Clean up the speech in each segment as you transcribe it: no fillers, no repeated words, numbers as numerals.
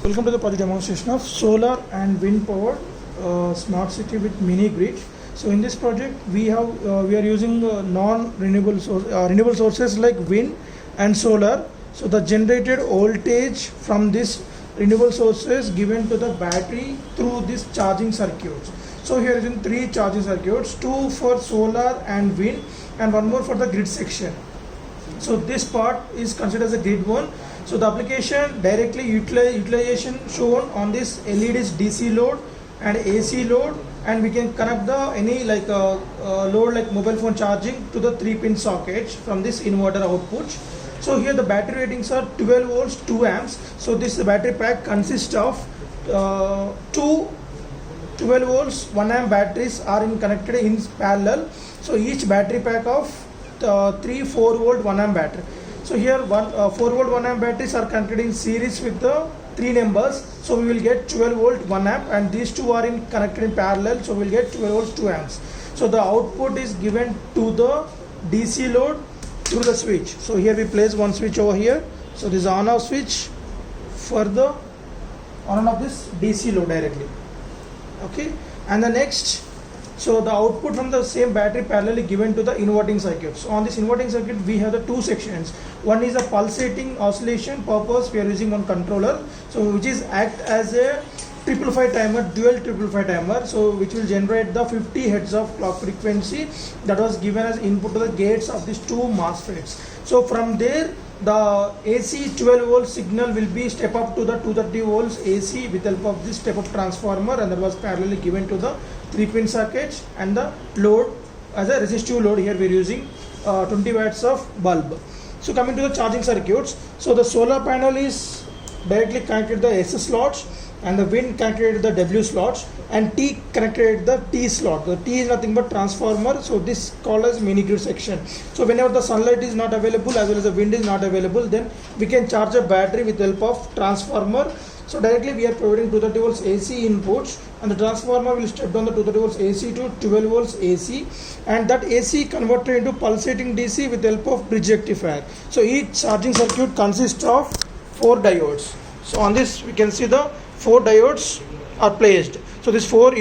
Welcome to the project demonstration of solar and wind powered smart city with mini grid. So in this project we are using renewable sources like wind and solar. So the generated voltage from this renewable sources given to the battery through this charging circuits. So here is in three charging circuits, two for solar and wind and one more for the grid section. So this part is considered as a grid one. So the application directly utilization shown on this LED is DC load and AC load, and we can connect the any load like mobile phone charging to the 3-pin sockets from this inverter output. So here the battery ratings are 12 volts 2 amps. So this battery pack consists of two 12 volts 1 amp batteries are connected in parallel. So each battery pack of 3 4 volt 1 amp battery. So here 4 volt 1 amp batteries are connected in series with the 3 numbers. So we will get 12 volt 1 amp, and these two are connected in parallel. So we will get 12 volts 2 amps. So the output is given to the DC load through the switch. So here we place one switch over here. So this is on off switch for the on and off this DC load directly. Okay, and the next, so the output from the same battery parallelly given to the inverting circuit. So on this inverting circuit we have the two sections. One is a pulsating oscillation purpose. We are using one controller, so which is act as a 555 timer, dual 555 timer, so which will generate the 50 hertz of clock frequency that was given as input to the gates of these two MOSFETs. So from there the AC 12 volt signal will be step up to the 230 volts AC with help of this step up transformer, and that was parallelly given to the 3-pin circuits, and the load as a resistive load. Here we are using 20 watts of bulb. So coming to the charging circuits, so the solar panel is directly connected to the S slots, and the wind connected to the W slots, and T connected to the T slot. The T is nothing but transformer, so this is called as mini grid section. So whenever the sunlight is not available as well as the wind is not available, then we can charge a battery with help of transformer. So directly we are providing 230 volts AC inputs, and the transformer will step down the 230 volts AC to 12 volts AC, and that AC converted into pulsating DC with help of bridge rectifier. So each charging circuit consists of 4 diodes. So on this we can see the 4 diodes are placed. So this 4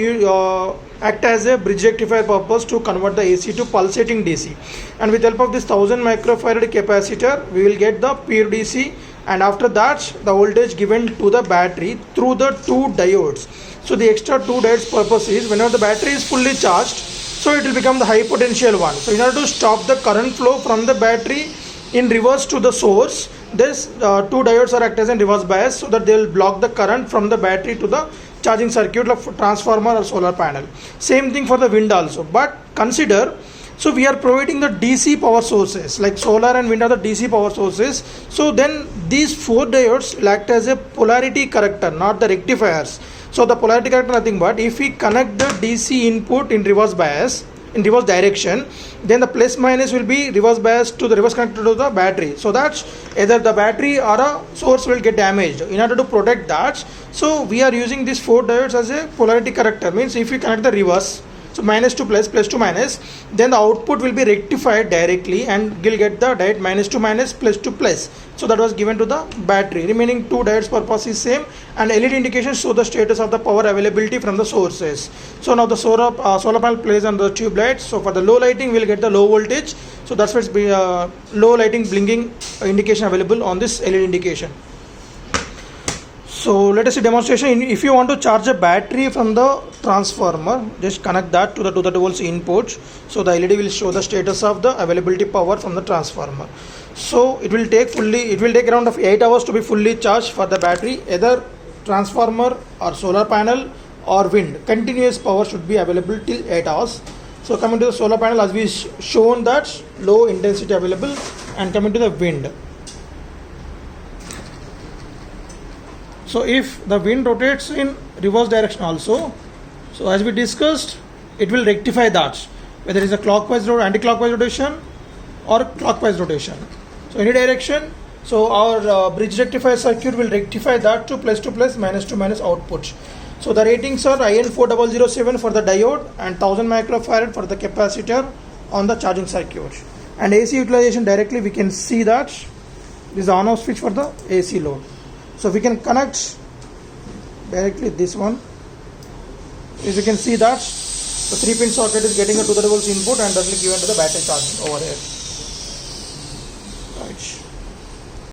act as a bridge rectifier purpose to convert the AC to pulsating DC, and with help of this 1000 microfarad capacitor we will get the pure DC, and after that the voltage given to the battery through the 2 diodes. So the extra 2 diodes purpose is whenever the battery is fully charged, so it will become the high potential one. So in order to stop the current flow from the battery in reverse to the source, this 2 diodes are act as a reverse bias, so that they will block the current from the battery to the charging circuit of transformer or solar panel. Same thing for the wind also, but consider, so we are providing the DC power sources, like solar and wind are the DC power sources. So then these 4 diodes will act as a polarity corrector, not the rectifiers. So the polarity corrector nothing but if we connect the DC input in reverse bias, in reverse direction, then the plus minus will be reverse bias to the reverse connected to the battery, so that either the battery or a source will get damaged. In order to protect that, so we are using these 4 diodes as a polarity corrector. Means if we connect the reverse, so minus to plus, plus to minus, then the output will be rectified directly and will get the diode minus to minus, plus to plus. So that was given to the battery. Remaining 2 diodes purpose is same, and LED indications show the status of the power availability from the sources. So now the solar panel plays on the tube lights. So for the low lighting we will get the low voltage. So that's why it's low lighting blinking indication available on this LED indication. So let us see demonstration. If you want to charge a battery from the transformer, just connect that to the 230 volts input. So the LED will show the status of the availability power from the transformer. So it will take around of 8 hours to be fully charged for the battery, either transformer or solar panel or wind. Continuous power should be available till 8 hours. So coming to the solar panel, as we shown that low intensity available, and coming to the wind. So if the wind rotates in reverse direction also, so as we discussed, it will rectify that, whether it is a clockwise or anti-clockwise rotation or clockwise rotation. So any direction, so our bridge rectifier circuit will rectify that to plus, minus to minus output. So the ratings are IN4007 for the diode and 1000 microfarad for the capacitor on the charging circuit. And AC utilization directly we can see that this is on off switch for the AC load. So we can connect directly this one. As you can see that the 3-pin socket is getting a 230 volts input and directly given to the battery charging over here. Right.